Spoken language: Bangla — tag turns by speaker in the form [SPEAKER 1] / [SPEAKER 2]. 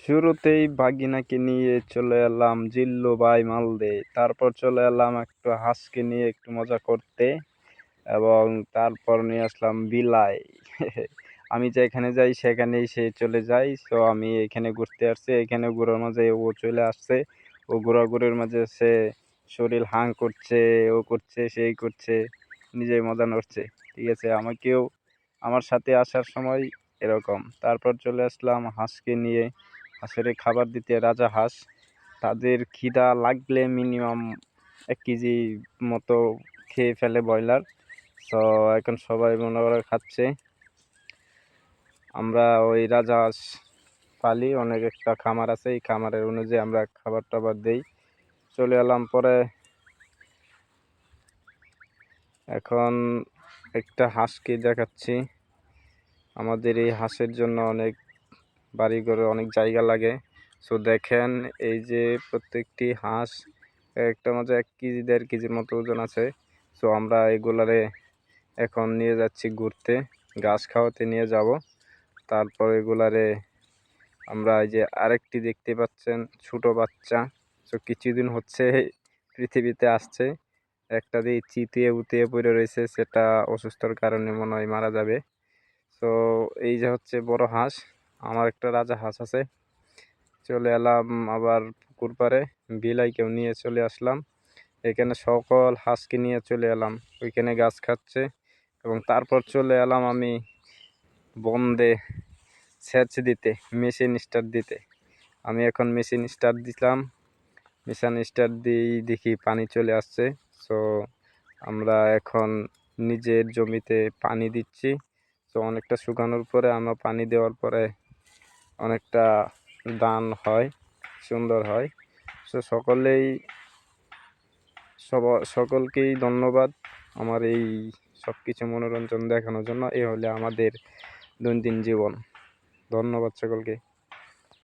[SPEAKER 1] শুরুতেই বাগিনাকে নিয়ে চলে এলাম জিল্লু ভাই মালদে, তারপর চলে এলাম একটু হাঁসকে নিয়ে একটু মজা করতে, এবং তারপর নিয়ে আসলাম বিলাই। আমি যেখানে যাই সেখানেই সে চলে যায়। তো আমি এখানে ঘুরতে আসছি, এখানে ঘোরার মাঝে ও চলে আসছে। ও ঘোরাঘুরির মাঝে সে শরীর হাং করছে, ও করছে সেই করছে, নিজেই মজা নড়ছে। ঠিক আছে, আমাকেও আমার সাথে আসার সময় এরকম। তারপর চলে আসলাম হাঁসকে নিয়ে, হাঁসের খাবার দিতে। রাজা হাঁস, তাদের খিদা লাগলে মিনিমাম 1 কেজি মতো খেয়ে ফেলে ব্রয়লার। তো এখন সবাই মনে করে খাচ্ছে। আমরা ওই রাজা হাঁস পালি, অনেক একটা খামার আছে, এই খামারের অনুযায়ী আমরা খাবার টাবার দেই। চলে এলাম পরে, এখন একটা হাঁসকে দেখাচ্ছি। আমাদের এই হাঁসের জন্য অনেক বাড়িঘরে অনেক জায়গা লাগে। সো দেখেন, এই যে প্রত্যেকটি হাঁস একটা মাঝে 1 কেজি 1.5 কেজির মতো ওজন আছে। সো আমরা এগুলারে এখন নিয়ে যাচ্ছি ঘুরতে, ঘাস খাওয়াতে নিয়ে যাব। তারপর এগুলারে আমরা এই যে আরেকটি দেখতে পাচ্ছেন ছোট বাচ্চা, সো কিছুদিন হচ্ছে পৃথিবীতে আসছে। একটা দিয়ে চিতিয়ে উতিয়ে পড়ে রয়েছে, সেটা অসুস্থর কারণে মনে হয় মারা যাবে। তো এই যে হচ্ছে বড় হাঁস। আমার একটা রাজা হাঁস আছে। চলে এলাম আবার পুকুর পাড়ে, বিলাইকেও নিয়ে চলে আসলাম। এখানে সকল হাঁসকে নিয়ে চলে এলাম, ওইখানে গাছ খাচ্ছে। এবং তারপর চলে এলাম আমি বন্দে সেচ দিতে, মেশিন স্টার্ট দিতে। আমি এখন মেশিন স্টার্ট দিলাম, মেশিন স্টার্ট দিয়েই দেখি পানি চলে আসছে। সো আমরা এখন নিজের জমিতে পানি দিচ্ছি। তো অনেকটা শুকানোর পরে আমরা পানি দেওয়ার পরে অনেকটা ধান হয়, সুন্দর হয়। সো সকলকেই ধন্যবাদ আমার এই সব কিছু মনোরঞ্জন দেখানোর জন্য। এই হলে আমাদের দৈনন্দিন জীবন। ধন্যবাদ সকলকে।